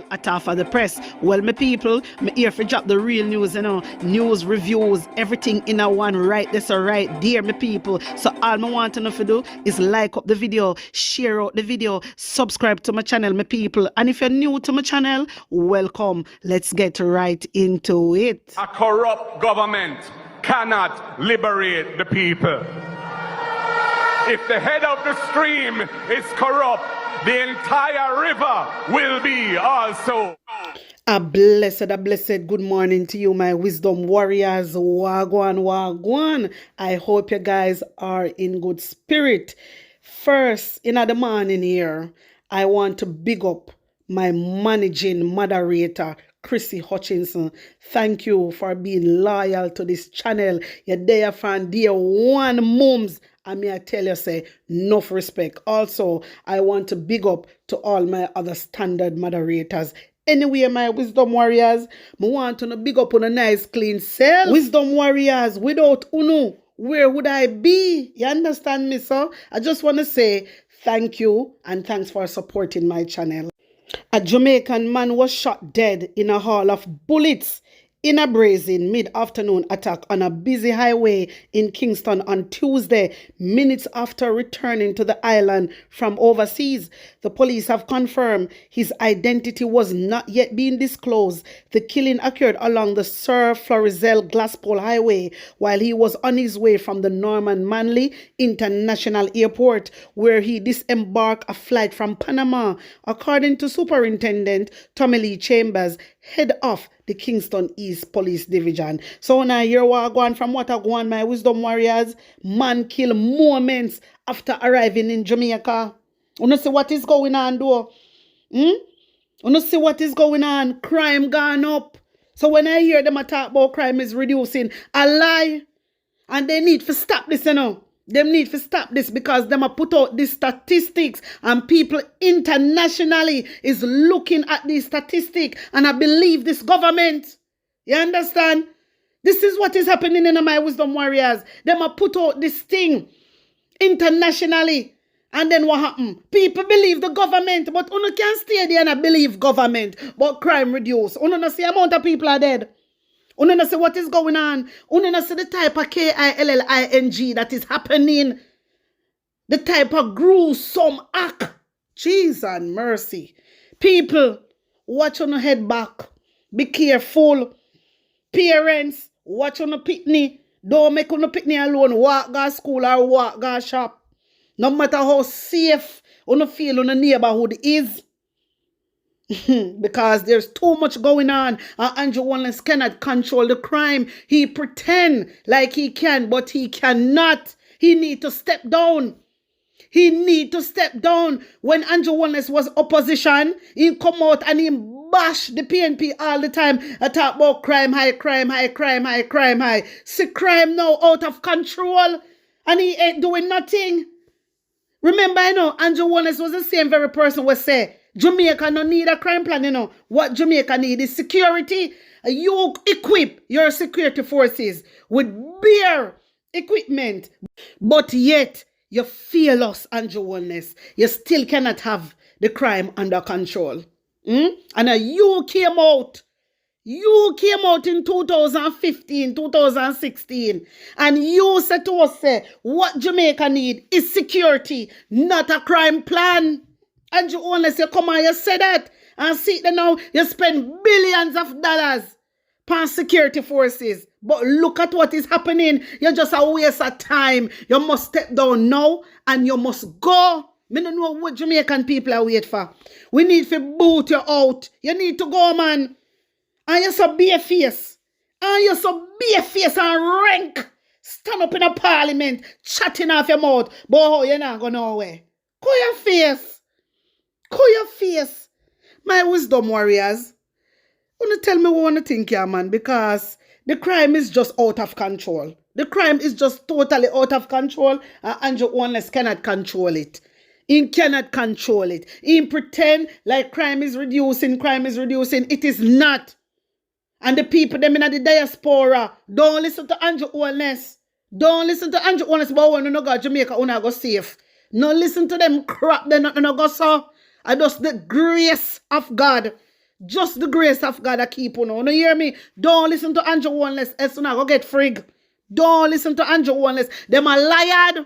At half of the press. Well, my people, me here for drop the real news, news, reviews, everything in a one right this or right there, my people. So all I want to know to do is like up the video, share out the video, subscribe to my channel, my people. And if you're new to my channel, welcome. Let's get right into it. A corrupt government cannot liberate the people. If the head of the stream is corrupt, the entire river will be also. A blessed good morning to you, my wisdom warriors. Wagwan, wagwan. I hope you guys are in good spirit. First, in the morning here, I want to big up my managing moderator, Chrissy Hutchinson. Thank you for being loyal to this channel. You're there from dear one mums. And may I tell you, say, enough respect. Also, I want to big up to all my other standard moderators. Anyway, my wisdom warriors, I want to big up on a nice clean self. Wisdom warriors, without Uno, where would I be? You understand me, sir? I just want to say thank you and thanks for supporting my channel. A Jamaican man was shot dead in a haul of bullets in a brazen mid-afternoon attack on a busy highway in Kingston on Tuesday, minutes after returning to the island from overseas. The police have confirmed his identity was not yet being disclosed. The killing occurred along the Sir Florizel Glasspool Highway while he was on his way from the Norman Manley International Airport, where he disembarked a flight from Panama. According to Superintendent Tommy Lee Chambers, head of the Kingston East Police Division. So now you're going from what I go on, my wisdom warriors. Man kill moments after arriving in Jamaica. You know see what is going on though? You know see what is going on? Crime gone up. So when I hear them talk about crime is reducing, I lie. And they need to stop this, you know. Them need to stop this because them have put out these statistics and people internationally is looking at these statistics and I believe this government. You understand? This is what is happening in my wisdom warriors. Them have put out this thing internationally. And then what happened? People believe the government, but you can't stay there and believe government, but crime reduce. You don't see the amount of people are dead. You don't see what is going on. You don't see the type of killing that is happening. The type of gruesome act. Jesus and mercy. People, watch on your head back. Be careful. Parents, watch on your pitney. Don't make on your pitney alone. Walk go school or walk go shop. No matter how safe you feel in the neighborhood is. Because there's too much going on. Andrew Wallace cannot control the crime. He pretend like he can, but he cannot. He need to step down. He need to step down. When Andrew Wallace was opposition, he come out and he bash the PNP all the time. I talk about crime high, crime high, crime high, crime high. See crime now out of control and he ain't doing nothing. Remember, Andrew Wallace was the same very person who say, Jamaica no need a crime plan, What Jamaica need is security. You equip your security forces with bare equipment. But yet, you fail us, Andrew Wallace. You still cannot have the crime under control. And you came out. You came out in 2015, 2016, and you said to us, what Jamaica need is security, not a crime plan. And you only say, come on, you say that. And see that now, you spend billions of dollars on security forces. But look at what is happening. You're just a waste of time. You must step down now and you must go. I don't know what Jamaican people are waiting for. We need to boot you out. You need to go, man. And you're so bare-faced. And you're so bare-faced and rank. Stand up in a parliament, chatting off your mouth. But oh, you're not going nowhere. Cool your face. Cool your face. My wisdom warriors. You tell me what you want to think here, man. Because the crime is just out of control. The crime is just totally out of control. And Andrew Wallace cannot control it. He cannot control it. He pretend like crime is reducing. It is not. And the people them in the diaspora, don't listen to Andrew Wallace. Don't listen to Andrew Wallace, but when you no go Jamaica, you no go safe. No listen to them crap, they not go so. I just the grace of God Just the grace of God I keep on. You hear me? Don't listen to Andrew Oneless. Else you go get frig. Don't listen to Andrew Oneless. Them a liar.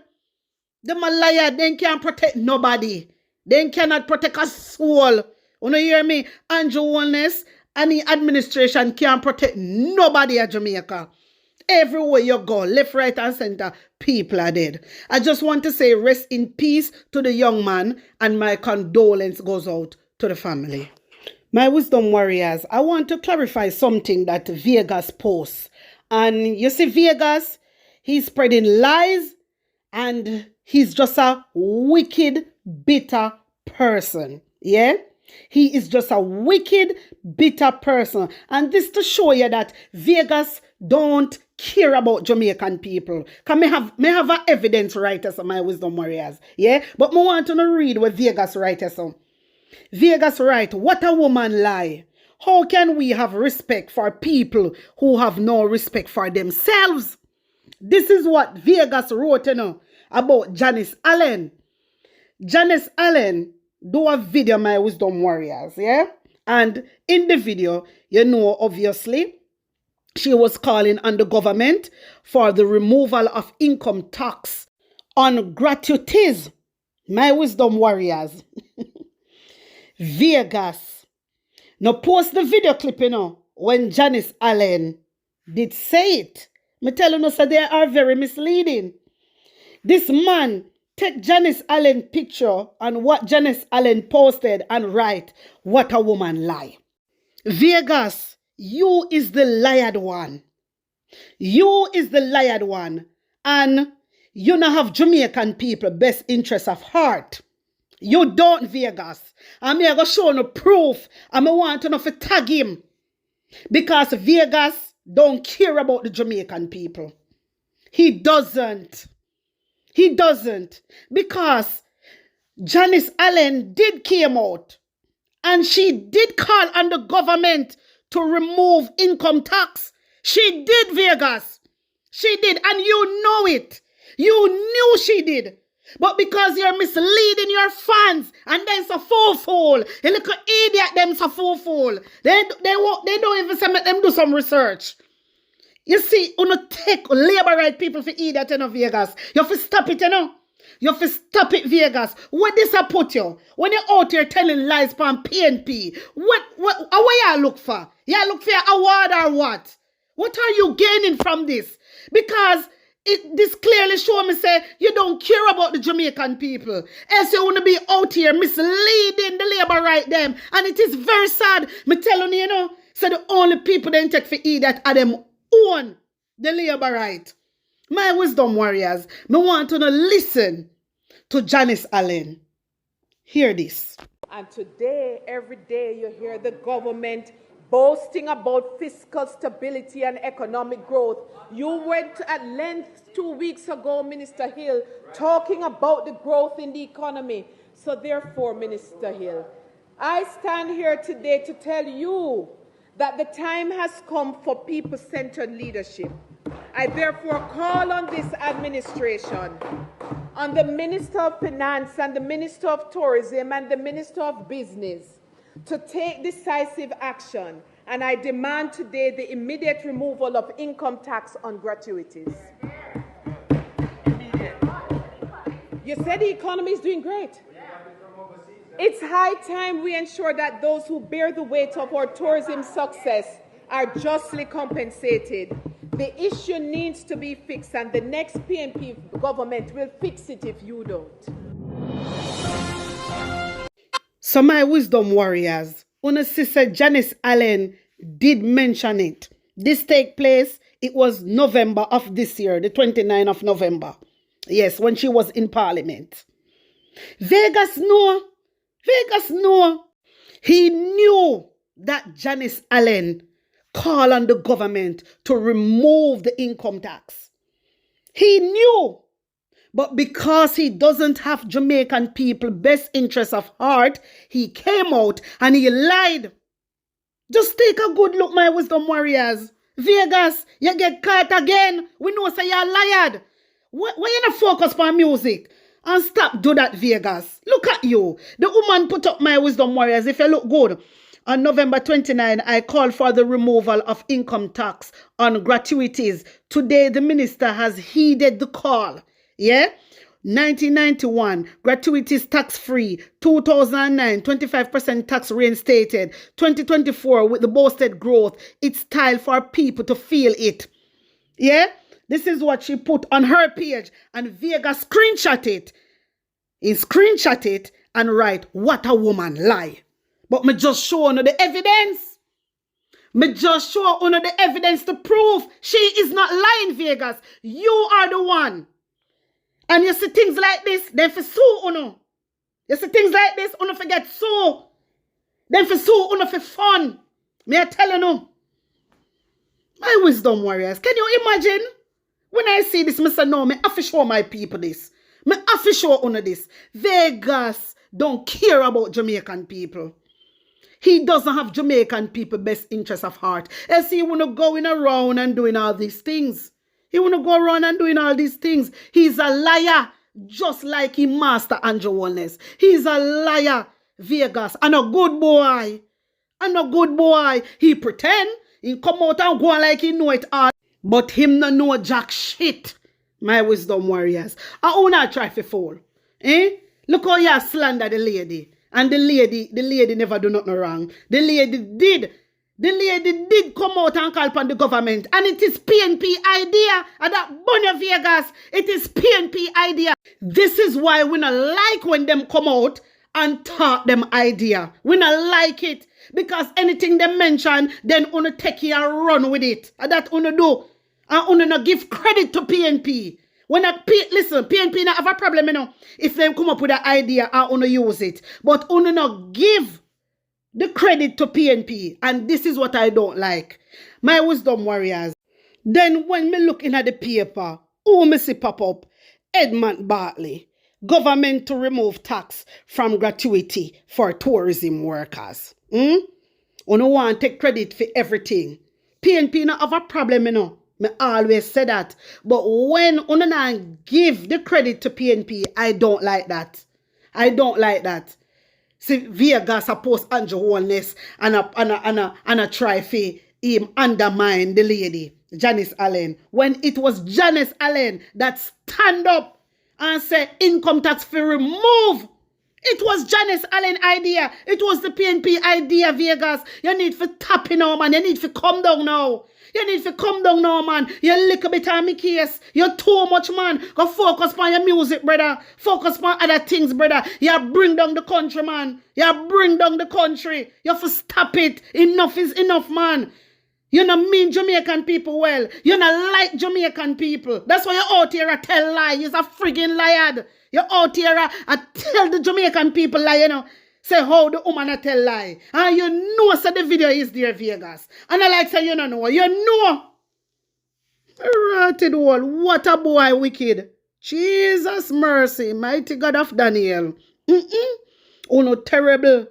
Them a liar. They can't protect nobody. They cannot protect a soul. You hear me? Andrew Oneless and the administration can't protect nobody at Jamaica. Everywhere you go, left, right, and center, people are dead. I just want to say rest in peace to the young man, and my condolence goes out to the family. My wisdom warriors, I want to clarify something that Vegas posts. And you see, Vegas, he's spreading lies, and he's just a wicked, bitter person. Yeah? He is just a wicked, bitter person. And this to show you that Vegas don't care about Jamaican people. Can me have a evidence right as my wisdom warriors. Yeah? But I want to read what Vegas write as. Vegas write, what a woman lie. How can we have respect for people who have no respect for themselves? This is what Vegas wrote, about Janice Allen. Janice Allen do a video, my wisdom warriors, yeah? And in the video, obviously, she was calling on the government for the removal of income tax on gratuities. My wisdom warriors. Vegas. Now post the video clip, when Janice Allen did say it. Me tell you, so they are very misleading. This man take Janice Allen picture and what Janice Allen posted and write, what a woman lie. Vegas, you is the lied one. You is the lied one. And you not have Jamaican people best interest of heart. You don't, Vegas. I'm going to show no proof. I want to know if you tag him. Because Vegas don't care about the Jamaican people. He doesn't. He doesn't. Because Janice Allen did came out. And she did call on the government to remove income tax. She did, Vegas. She did. And you know it. You knew she did. But because you're misleading your fans, and then so fool, a little idiot them so fool. They don't even say make them do some research. You see, you not take labor right people for idiot in Vegas. You have to stop it, You have to stop it, Vegas. What this I put you? When you're out here telling lies from PNP, what y'all look for? Y'all look for an award or what? What are you gaining from this? Because this clearly show me say you don't care about the Jamaican people. Else you want to be out here misleading the labor right them. And it is very sad. Me telling you, so the only people they take for idiot are them own the labor right. My wisdom warriors, me want to listen to Janice Allen. Hear this. And today, every day, you hear the government boasting about fiscal stability and economic growth. You went at length 2 weeks ago, Minister Hill, talking about the growth in the economy. So therefore, Minister Hill, I stand here today to tell you that the time has come for people-centered leadership. I therefore call on this administration, on the Minister of Finance and the Minister of Tourism and the Minister of Business, to take decisive action, and I demand today the immediate removal of income tax on gratuities. You said the economy is doing great. It's high time we ensure that those who bear the weight of our tourism success are justly compensated. The issue needs to be fixed, and the next PNP government will fix it if you don't. So my wisdom warriors, una sister Janice Allen did mention it. This take place, it was November of this year, the 29th of November. Yes, when she was in Parliament. Vegas know. He knew that Janice Allen called on the government to remove the income tax. He knew. But because he doesn't have Jamaican people best interest of heart, he came out and he lied. Just take a good look, my wisdom warriors. Vegas, you get caught again. We know say you're lied. Why you not focus on music? And stop do that, Vegas. Look at you. The woman put up my wisdom warriors if you look good. On November 29, I called for the removal of income tax on gratuities. Today, the minister has heeded the call. Yeah? 1991, gratuities tax-free. 2009, 25% tax reinstated. 2024, with the boasted growth, it's time for people to feel it. Yeah? This is what she put on her page, and Vega screenshot it. He screenshot it and write, what a woman lie. But me just show you the evidence. Me just show you the evidence to prove she is not lying, Vegas. You are the one. And you see things like this, then for sue uno. You see things like this, uno forget sue. Then for sue uno for fun. Me I tell you no. My wisdom warriors, can you imagine? When I see this, Mr. No, me have to show my people this. Me have to show uno this. Vegas don't care about Jamaican people. He doesn't have Jamaican people best interest of heart. And see, he wanna going around and doing all these things. He wanna go around and doing all these things. He's a liar, just like he master Andrew Wellness. He's a liar, Vegas, and a good boy. And a good boy. He pretend, he come out and go on like he know it all. But him no know jack shit, my wisdom warriors. I wanna try to fall. Eh? Look how you slander the lady. And the lady never do nothing wrong. The lady did come out and call upon the government. And it is PNP idea. And that Bonnie Vegas, it is PNP idea. This is why we not like when them come out and talk them idea. We not like it. Because anything they mention, then una take it and run with it. And that una do. And una not give credit to PNP. Listen, PNP not have a problem, you know, if they come up with an idea and una use it. But una not give the credit to PNP. And this is what I don't like. My wisdom warriors. Then when me looking at the paper, who me see pop up? Edmund Bartley. Government to remove tax from gratuity for tourism workers. Una want to take credit for everything. PNP not have a problem, you know. Me always say that. But when una not give the credit to PNP, I don't like that. I don't like that. See, Vegas supposed Andrew Wellness and a try for him undermine the lady, Janice Allen. When it was Janice Allen that stand up and say income tax for remove. It was Janice Allen idea. It was the PNP idea, Vegas. You need to tap in now, man. You need to come down now. You need to come down now, man. You little bit on me case. You're too much, man. Go focus on your music, brother. Focus on other things, brother. You bring down the country, man. You bring down the country. You have to stop it. Enough is enough, man. You not mean Jamaican people well. You not like Jamaican people. That's why you're out here and tell lie. You're a friggin' liar. You're out here and tell the Jamaican people lie, you know. Say how the woman a tell lie. And you know so the video is there, Vegas. And I like say you don't know. You know. Rotted wall. What a boy wicked. Jesus mercy. Mighty God of Daniel. Oh no, terrible.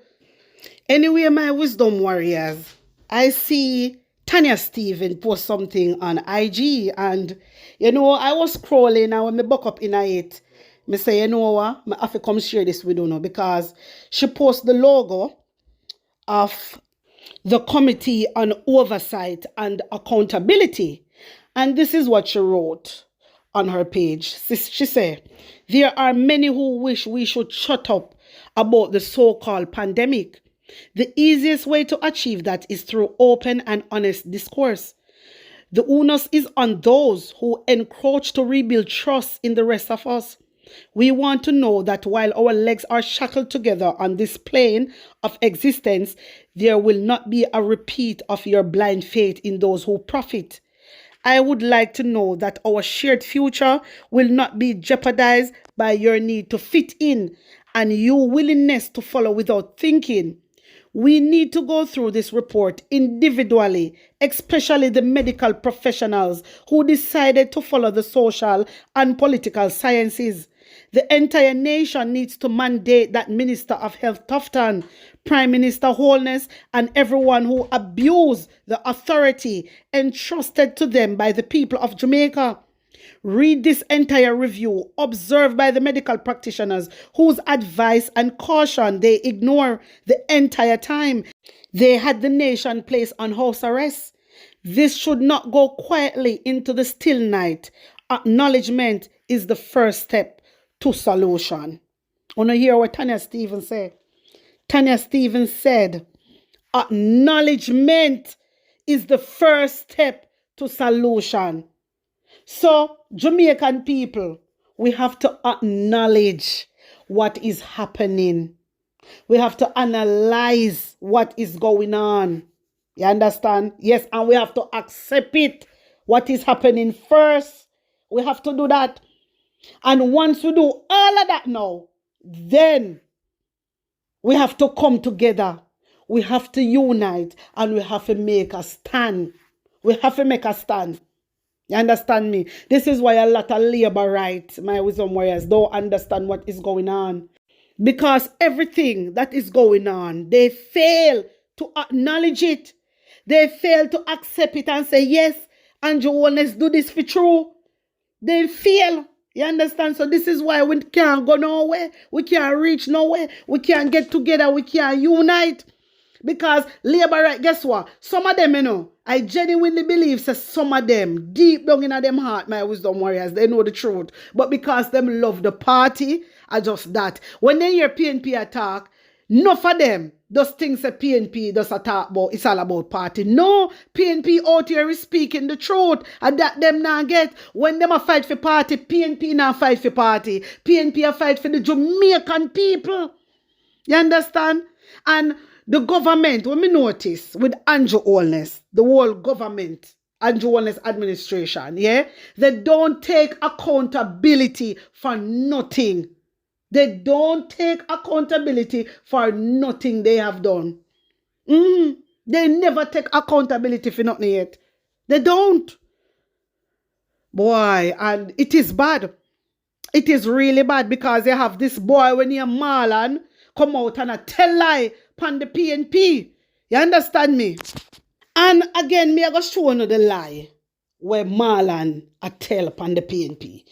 Anyway, my wisdom warriors. I see Tanya Steven post something on IG. And, you know, I was scrolling and when me buck up in it, me say, you know what? I have to come share this with you now because she posted the logo of the Committee on Oversight and Accountability. And this is what she wrote on her page. She said, there are many who wish we should shut up about the so-called pandemic. The easiest way to achieve that is through open and honest discourse. The onus is on those who encroach to rebuild trust in the rest of us. We want to know that while our legs are shackled together on this plane of existence, there will not be a repeat of your blind faith in those who profit. I would like to know that our shared future will not be jeopardized by your need to fit in and your willingness to follow without thinking. We need to go through this report individually, especially the medical professionals who decided to follow the social and political sciences. The entire nation needs to mandate that Minister of Health Tufton, Prime Minister Holness, and everyone who abused the authority entrusted to them by the people of Jamaica. Read this entire review, observed by the medical practitioners whose advice and caution they ignore the entire time. They had the nation placed on house arrest. This should not go quietly into the still night. Acknowledgement is the first step to solution. Want to hear what Tanya Stevens said? Tanya Stevens said, acknowledgement is the first step to solution. So, Jamaican people, we have to acknowledge what is happening. We have to analyze what is going on. You understand? Yes, and we have to accept it. What is happening first. We have to do that. And once we do all of that now, then we have to come together. We have to unite and we have to make a stand. We have to make a stand. You understand me? This is why a lot of labor rights, my wisdom warriors, don't understand what is going on. Because everything that is going on, they fail to acknowledge it. They fail to accept it and say, yes, Andrew, let's do this for true. They fail. You understand? So this is why we can't go nowhere. We can't reach nowhere. We can't get together. We can't unite. Because labor right, guess what? Some of them, you know, I genuinely believe that some of them, deep down in them heart, my wisdom warriors, they know the truth. But because them love the party, I just that. When they hear PNP attack, enough of them, those things that PNP does attack about, it's all about party. No, PNP out here is speaking the truth. And that them now get, when them a fight for party, PNP now fight for party. PNP a fight for the Jamaican people. You understand? And the government, when we notice with Andrew Holness, the whole government, Andrew Holness administration, yeah, they don't take accountability for nothing. They don't take accountability for nothing they have done. They never take accountability for nothing yet. They don't. Boy, and it is bad. It is really bad because they have this boy when he Marlon come out and tell lie upon the PNP. You understand me? And again, me I go show you the lie where Marlon a tell upon the PNP.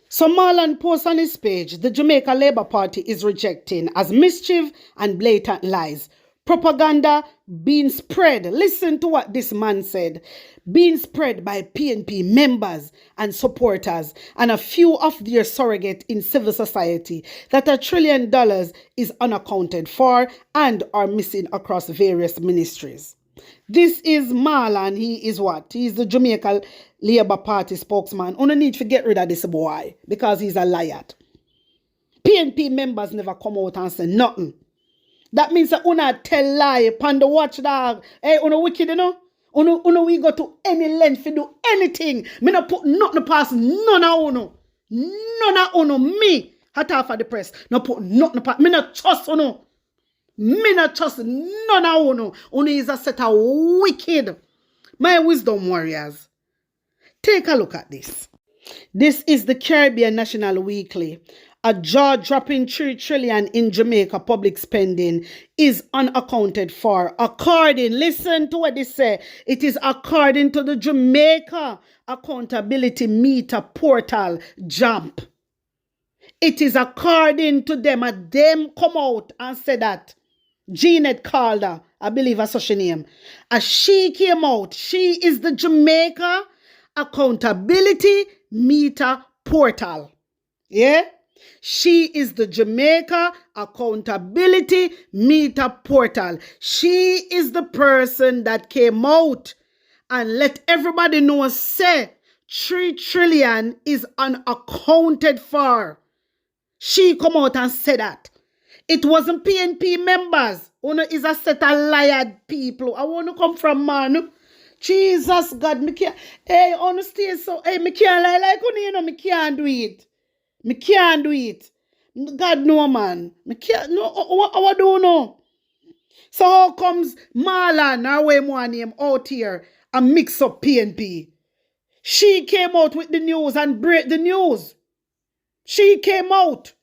So Marlon posts on his page, the Jamaica Labour Party is rejecting as mischief and blatant lies. Propaganda being spread. Listen to what this man said. Being spread by PNP members and supporters and a few of their surrogates in civil society that $1 trillion is unaccounted for and are missing across various ministries. This is Marlon. He is what? He is the Jamaica Labour Party spokesman. You need to get rid of this boy because he's a liar. PNP members never come out and say nothing. That means that una tell lie upon the watchdog. Hey, una wicked, you know? Una we go to any length to do anything. Me no put nothing past none of una. None of una. Me, hot half of the press. No put nothing past. Me no trust una. Me not trust none of una. Una is a set of wicked. My wisdom warriors. Take a look at this. This is the Caribbean National Weekly. A jaw-dropping $3 trillion in Jamaica public spending is unaccounted for. Listen to what they say. It is according to the Jamaica Accountability Meter Portal, JAMP. It is according to them. And them come out and say that. Jeanette Calder, I believe that's such a name. As she came out, she is the Jamaica Accountability Meter Portal. Yeah? She is the Jamaica Accountability Meter Portal. She is the person that came out and let everybody know, say, $3 trillion is unaccounted for. She come out and said that. It wasn't PNP members. Uno is a set of liar people. I want to come from, man. Jesus, God, me can't. Hey, honestly, so, hey, me can't lie like uno, you know, me can't do it. Me can't do it. God, no, man. Me can't, no, I don't know. So how comes Marlon, or way more name, out here and mix up PNP? She came out with the news and break the news. She came out.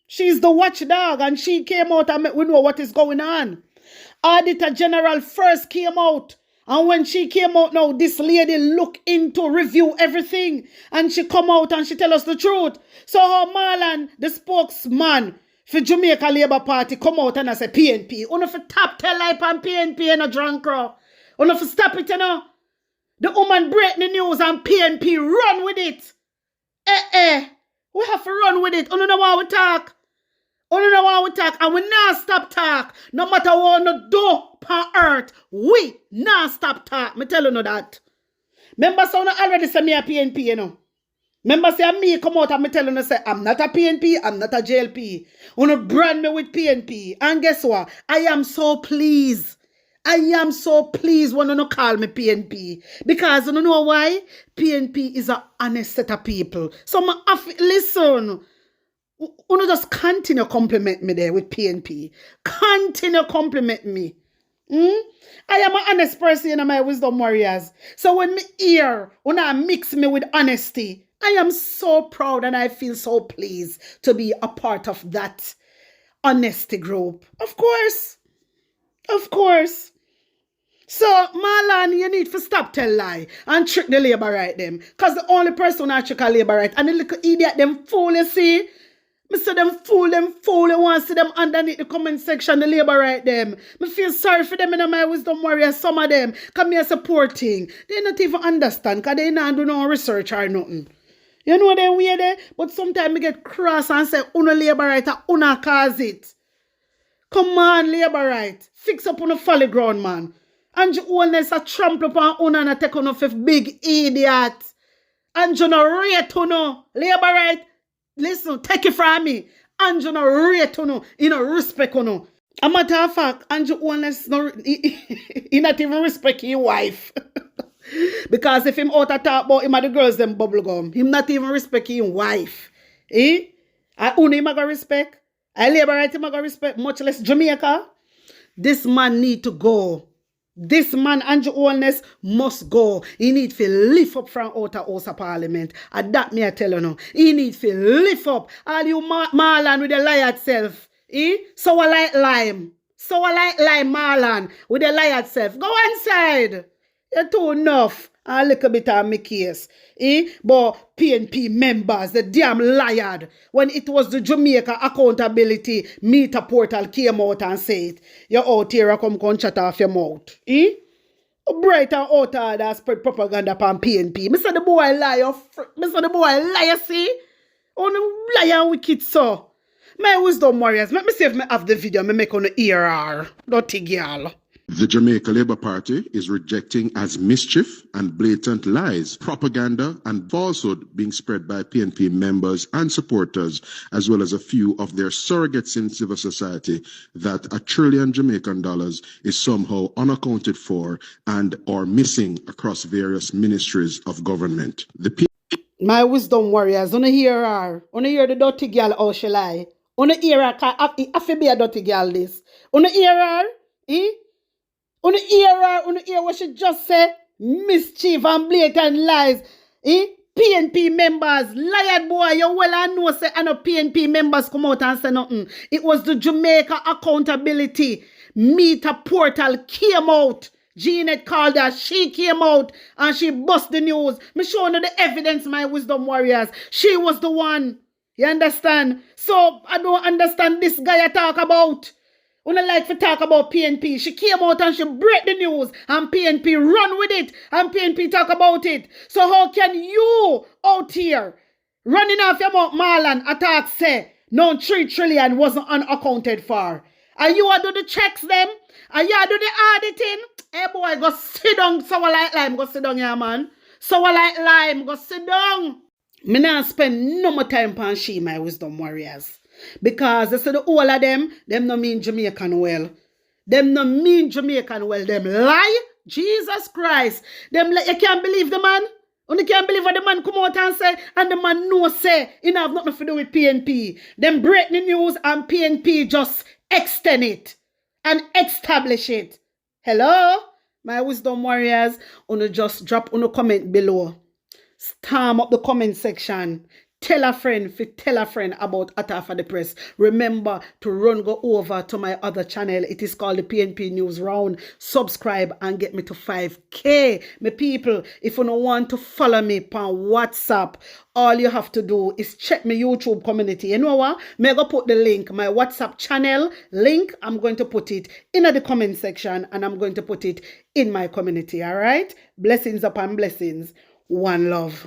She's the watchdog and she came out and we know what is going on. Auditor General first came out. And when she came out now, this lady look into review everything. And she come out and she tell us the truth. So how Marlon, the spokesman, for Jamaica Labour Party come out and I say PNP. Uno for tap tell life on PNP and a drunk crow. Uno for stop it, you know. The woman break the news and PNP run with it. We have to run with it. Uno know how we talk. Uno know how we talk. And we not stop talk. No matter what we do on earth, we not stop talk. Me tell you know that. Remember, so I already say me a PNP, you know. Remember, say me come out and me tell you, say, I'm not a PNP, I'm not a JLP. Wanna brand me with PNP. And guess what? I am so pleased. I am so pleased when you call me PNP. Because you know why? PNP is an honest set of people. So, listen. You just continue compliment me there with PNP. Continue compliment me. I am an honest person in my wisdom warriors. So when me hear, when I mix me with honesty, I am so proud and I feel so pleased to be a part of that honesty group. Of course. Of course. So, Marlon, you need to stop tell lie and trick the labor right them. Because the only person who trick a labor right and the little idiot them fool, you see. Me say them fool, you want to see them underneath the comment section, the labor right them. Me feel sorry for them in my wisdom warrior, some of them. Come here supporting. They not even understand because they not do no research or nothing. You know they weird there? But sometimes me get cross and say, una labor right, una cause it. Come on, labor right. Fix up on the folly ground, man. And you owners a trample upon una and take on a big idiot. And you no rate uno. Labor right. Listen, take it from me. And you no rate uno. You no respect uno. A matter of fact, and you owners no, he not even respect your wife. Because if him out to talk about him and the girls them bubble gum, him not even respect his wife. I own him a go respect. I labor right him a go respect, much less Jamaica. This man need to go. This man, Andrew Holness, must go. He need to lift up from out of House of Parliament. And that me I tell you now. He need to lift up. All you Marlon with the lie itself. So I like lime. So I like lime Marlon with the lie itself. Go inside. You're too enough. A little bit of my case. But PNP members, the damn liar. When it was the Jamaica Accountability Meter Portal came out and said, you're out here come chat off your mouth. Bright and out that spread propaganda upon PNP. Mr. the boy liar. Mr. the boy liar, see? On liar and wicked so. My wisdom warriors, let me see if I have the video I make on the ERR. Dirty girl. The Jamaica Labour Party is rejecting as mischief and blatant lies, propaganda and falsehood being spread by PNP members and supporters, as well as a few of their surrogates in civil society, that $1 trillion Jamaican dollars is somehow unaccounted for and or missing across various ministries of government. My wisdom warriors, on hear her. On hear the dirty girl how she lie. On hear her, I feel be a dirty girl this. On hear her, On hear what she just said? Mischief and blatant lies. PNP members, liar boy, you well I know say and PNP members come out and say nothing. It was the Jamaica Accountability Meter Portal came out. Jeanette called her, she came out and she bust the news. Me showing you the evidence, my wisdom warriors. She was the one. You understand? So I don't understand this guy I talk about. When I like to talk about PNP, she came out and she break the news and PNP run with it and PNP talk about it. So how can you out here running off your mouth Marlon attack say no 3 trillion wasn't unaccounted for? And you are do the checks them? And you are do the auditing? Hey boy, go sit down, so I like lime, go sit down here man. So I like lime, go sit down. Me not spend no more time on she, my wisdom warriors. Because they say the whole of them no mean Jamaican well. Them no mean Jamaican well. Them lie. Jesus Christ. Them you can't believe the man. You can't believe what the man come out and say. And the man no say. It have nothing to do with PNP. Them break the news and PNP just extend it. And establish it. Hello? My wisdom warriors. You just drop on a comment below. Storm up the comment section. Tell a friend about Atta for the Press. Remember to go over to my other channel. It is called the PNP News Round. Subscribe and get me to 5K. My people, if you don't want to follow me on WhatsApp, all you have to do is check my YouTube community. You know what? I'm going to put the link, my WhatsApp channel link. I'm going to put it in the comment section and I'm going to put it in my community. All right? Blessings upon blessings. One love.